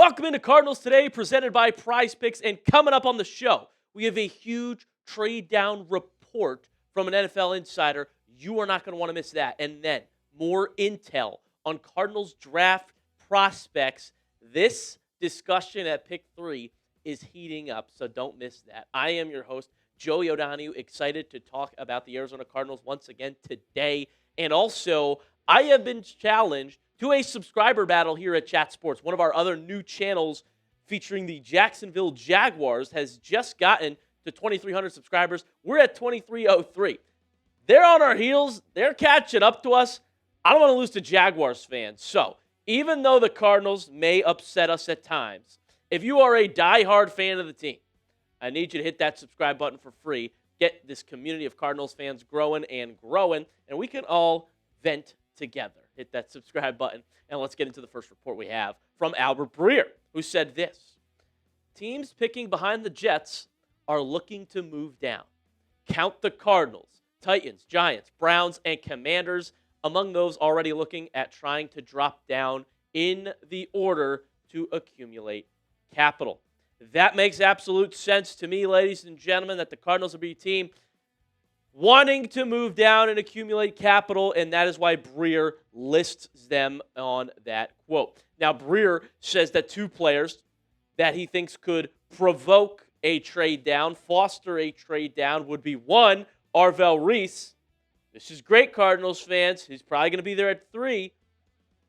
Welcome into Cardinals Today, presented by Prize Picks. And coming up on the show, we have a huge trade down report from an NFL insider. You are not going to want to miss that. And then more intel on Cardinals draft prospects. This discussion at pick 3 is heating up, so don't miss that. I am your host, Joey O'Donohue, excited to talk about the Arizona Cardinals once again today. And also, I have been challenged to a subscriber battle here at Chat Sports. One of our other new channels featuring the Jacksonville Jaguars has just gotten to 2,300 subscribers. We're at 2,303. They're on our heels. They're catching up to us. I don't want to lose to Jaguars fans. So even though the Cardinals may upset us at times, if you are a diehard fan of the team, I need you to hit that subscribe button for free. Get this community of Cardinals fans growing, and we can all vent together. Hit that subscribe button, and let's get into the first report we have from Albert Breer, who said this: teams picking behind the Jets are looking to move down. Count the Cardinals, Titans, Giants, Browns, and Commanders among those already looking at trying to drop down in the order to accumulate capital. That makes absolute sense to me, ladies and gentlemen, that the Cardinals will be a team wanting to move down and accumulate capital, and that is why Breer lists them on that quote. Now, Breer says that two players that he thinks could provoke a trade down, foster a trade down, would be one, Arvell Reese. This is great, Cardinals fans. He's probably going to be there at 3.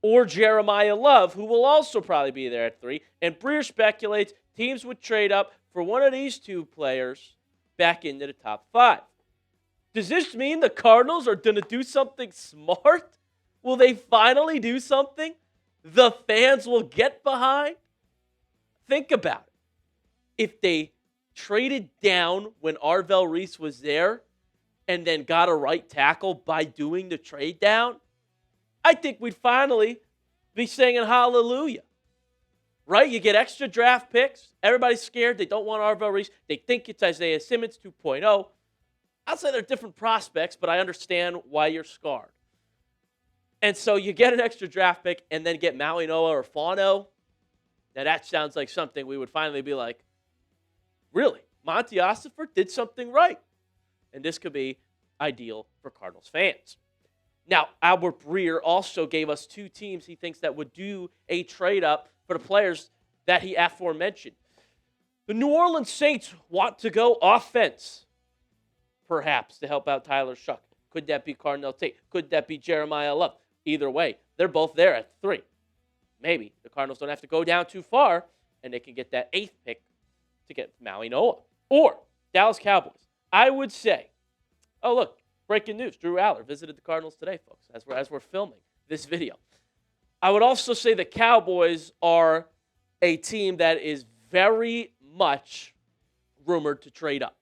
Or Jeremiyah Love, who will also probably be there at 3. And Breer speculates teams would trade up for one of these two players back into the top 5. Does this mean the Cardinals are going to do something smart? Will they finally do something the fans will get behind? Think about it. If they traded down when Arvell Reese was there and then got a right tackle by doing the trade down, I think we'd finally be singing hallelujah. Right? You get extra draft picks. Everybody's scared. They don't want Arvell Reese. They think it's Isaiah Simmons 2.0. I'll say they're different prospects, but I understand why you're scarred. And so you get an extra draft pick and then get Maui Noah or Fano. Now that sounds like something we would finally be like, really? Monty Ossenfort did something right. And this could be ideal for Cardinals fans. Now, Albert Breer also gave us 2 teams he thinks that would do a trade-up for the players that he aforementioned. The New Orleans Saints want to go offense, perhaps, to help out Tyler Shuck. Could that be Cardinal Tate? Could that be Jeremiyah Love? Either way, they're both there at 3. Maybe the Cardinals don't have to go down too far, and they can get that 8th pick to get Maui Noah. Or Dallas Cowboys. I would say, oh, look, breaking news. Drew Aller visited the Cardinals today, folks, as we're filming this video. I would also say the Cowboys are a team that is very much rumored to trade up.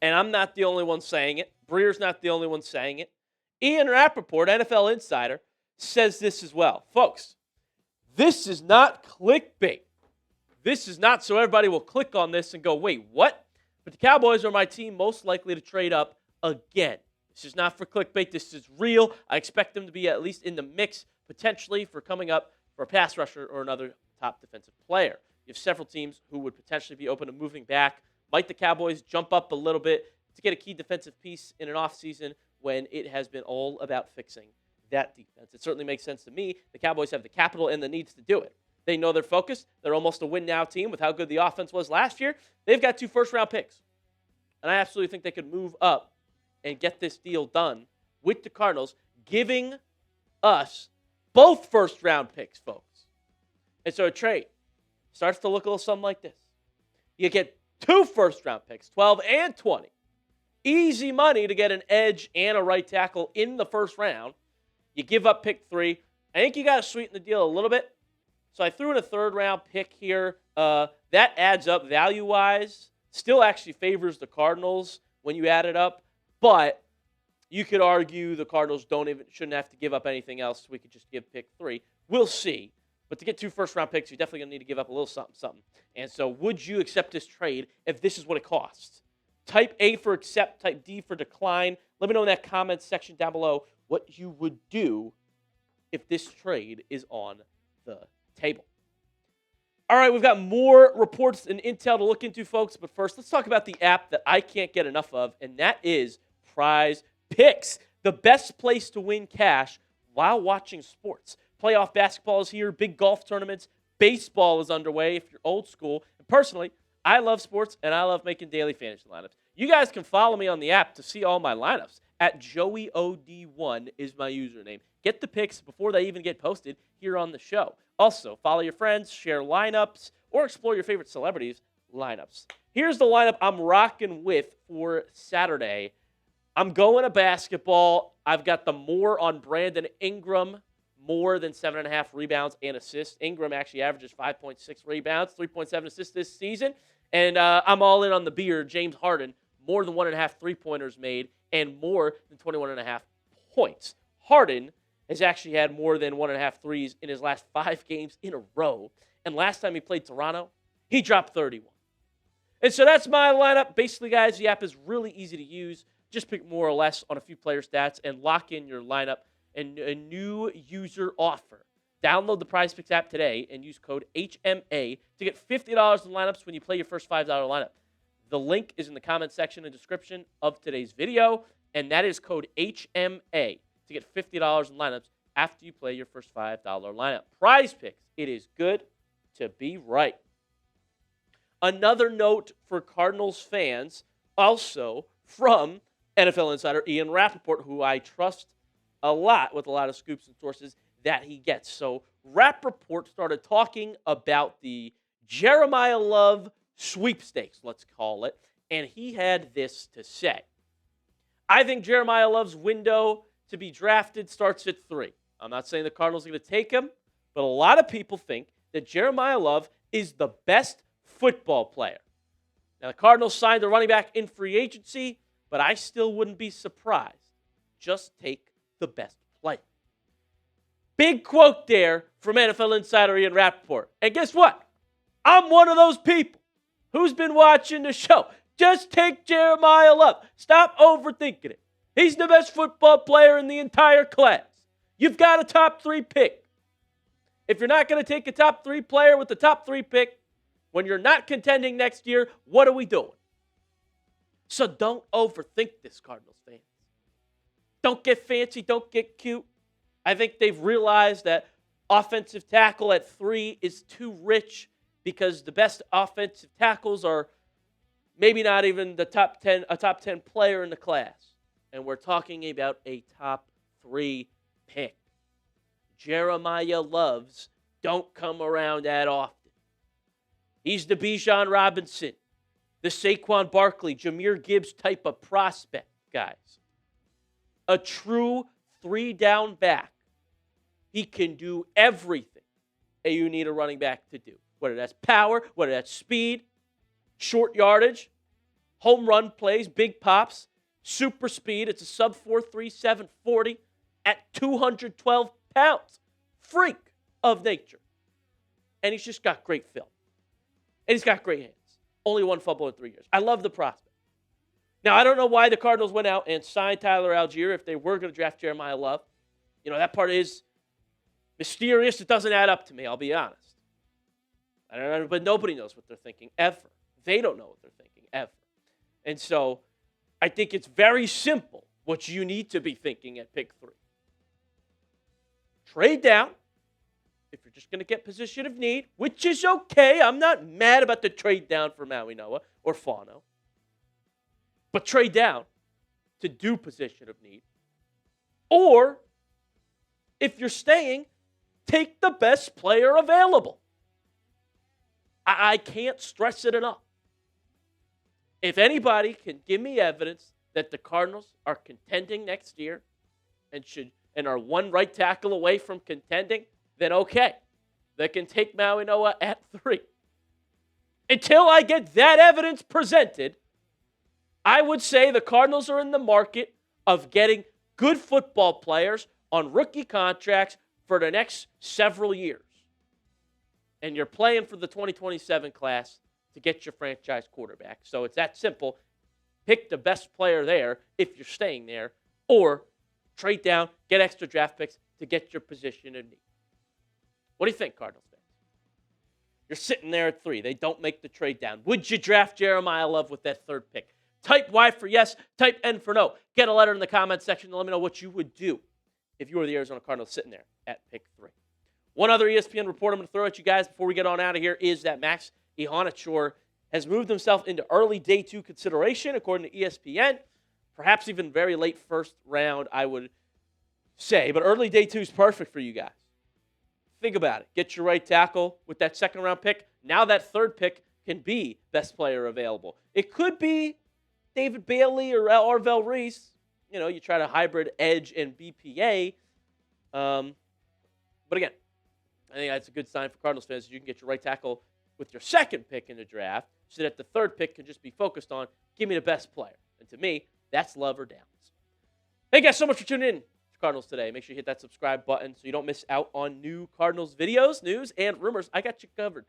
And I'm not the only one saying it. Breer's not the only one saying it. Ian Rapoport, NFL Insider, says this as well. Folks, this is not clickbait. This is not so everybody will click on this and go, wait, what? But the Cowboys are my team most likely to trade up again. This is not for clickbait. This is real. I expect them to be at least in the mix, potentially, for coming up for a pass rusher or another top defensive player. You have several teams who would potentially be open to moving back. Might the Cowboys jump up a little bit to get a key defensive piece in an offseason when it has been all about fixing that defense? It certainly makes sense to me. The Cowboys have the capital and the needs to do it. They know they're focused. They're almost a win-now team with how good the offense was last year. They've got 2 first-round picks. And I absolutely think they could move up and get this deal done with the Cardinals, giving us both first-round picks, folks. And so a trade starts to look a little something like this. You get 2 first-round picks, 12 and 20. Easy money to get an edge and a right tackle in the first round. You give up pick 3. I think you got to sweeten the deal a little bit. So I threw in a 3rd-round pick here. That adds up value-wise. Still actually favors the Cardinals when you add it up. But you could argue the Cardinals shouldn't have to give up anything else. We could just give pick 3. We'll see. But to get 2 first-round picks, you're definitely going to need to give up a little something. And so would you accept this trade if this is what it costs? Type A for accept, type D for decline. Let me know in that comment section down below what you would do if this trade is on the table. All right, we've got more reports and intel to look into, folks. But first, let's talk about the app that I can't get enough of, and that is Prize Picks, the best place to win cash while watching sports. Playoff basketball is here, big golf tournaments, baseball is underway if you're old school. And personally, I love sports, and I love making daily fantasy lineups. You guys can follow me on the app to see all my lineups. At JoeyOD1 is my username. Get the picks before they even get posted here on the show. Also, follow your friends, share lineups, or explore your favorite celebrities' lineups. Here's the lineup I'm rocking with for Saturday. I'm going to basketball. I've got the more on Brandon Ingram, more than 7.5 rebounds and assists. Ingram actually averages 5.6 rebounds, 3.7 assists this season. And I'm all in on the beer, James Harden, more than 1.5 three-pointers made and more than 21.5 points. Harden has actually had more than 1.5 threes in his last 5 games in a row. And last time he played Toronto, he dropped 31. And so that's my lineup. Basically, guys, the app is really easy to use. Just pick more or less on a few player stats and lock in your lineup. And a new user offer. Download the PrizePicks app today and use code HMA to get $50 in lineups when you play your first $5 lineup. The link is in the comment section and description of today's video, and that is code HMA to get $50 in lineups after you play your first $5 lineup. PrizePicks, it is good to be right. Another note for Cardinals fans, also from NFL Insider Ian Rapoport, who I trust a lot with a lot of scoops and sources that he gets. So Rapoport started talking about the Jeremiyah Love sweepstakes, let's call it, and he had this to say. I think Jeremiyah Love's window to be drafted starts at 3. I'm not saying the Cardinals are going to take him, but a lot of people think that Jeremiyah Love is the best football player. Now, the Cardinals signed a running back in free agency, but I still wouldn't be surprised. Just take the best player. Big quote there from NFL Insider Ian Rapoport. And guess what? I'm one of those people who's been watching the show. Just take Jeremiyah Love. Stop overthinking it. He's the best football player in the entire class. You've got a top 3 pick. If you're not going to take a top 3 player with the top 3 pick, when you're not contending next year, what are we doing? So don't overthink this, Cardinals fans. Don't get fancy. Don't get cute. I think they've realized that offensive tackle at 3 is too rich because the best offensive tackles are maybe not even a top 10 player in the class. And we're talking about a top 3 pick. Jeremiyah Loves don't come around that often. He's the Bijan Robinson, the Saquon Barkley, Jahmyr Gibbs type of prospect, guys. A true 3-down back. He can do everything that you need a running back to do. Whether that's power, whether that's speed, short yardage, home run plays, big pops, super speed. It's a sub 4.3, 740 at 212 pounds. Freak of nature. And he's just got great film. And he's got great hands. Only 1 fumble in 3 years. I love the prospect. Now, I don't know why the Cardinals went out and signed Tyler Algier if they were going to draft Jeremiyah Love. You know, that part is mysterious. It doesn't add up to me, I'll be honest. I don't know, but nobody knows what they're thinking ever. They don't know what they're thinking ever. And so I think it's very simple what you need to be thinking at pick 3. Trade down if you're just going to get position of need, which is okay. I'm not mad about the trade down for Maui Noah or Fano. But trade down to do position of need. Or, if you're staying, take the best player available. I can't stress it enough. If anybody can give me evidence that the Cardinals are contending next year and are 1 right tackle away from contending, then okay. They can take Maui Noah at 3. Until I get that evidence presented, I would say the Cardinals are in the market of getting good football players on rookie contracts for the next several years. And you're playing for the 2027 class to get your franchise quarterback. So it's that simple. Pick the best player there if you're staying there, or trade down, get extra draft picks to get your position in need. What do you think, Cardinals fans? You're sitting there at 3. They don't make the trade down. Would you draft Jeremiyah Love with that 3rd pick? Type Y for yes, type N for no. Get a letter in the comment section to let me know what you would do if you were the Arizona Cardinals sitting there at pick 3. One other ESPN report I'm going to throw at you guys before we get on out of here is that Max Ihonachor has moved himself into early day 2 consideration, according to ESPN. Perhaps even very late first round, I would say. But early day 2 is perfect for you guys. Think about it. Get your right tackle with that 2nd round pick. Now that 3rd pick can be best player available. It could be David Bailey or Arvell Reese. You know, you try to hybrid edge and BPA. But again, I think that's a good sign for Cardinals fans. You can get your right tackle with your 2nd pick in the draft so that the 3rd pick can just be focused on give me the best player. And to me, that's Love or Downs. Thank you guys so much for tuning in to Cardinals Today. Make sure you hit that subscribe button so you don't miss out on new Cardinals videos, news, and rumors. I got you covered.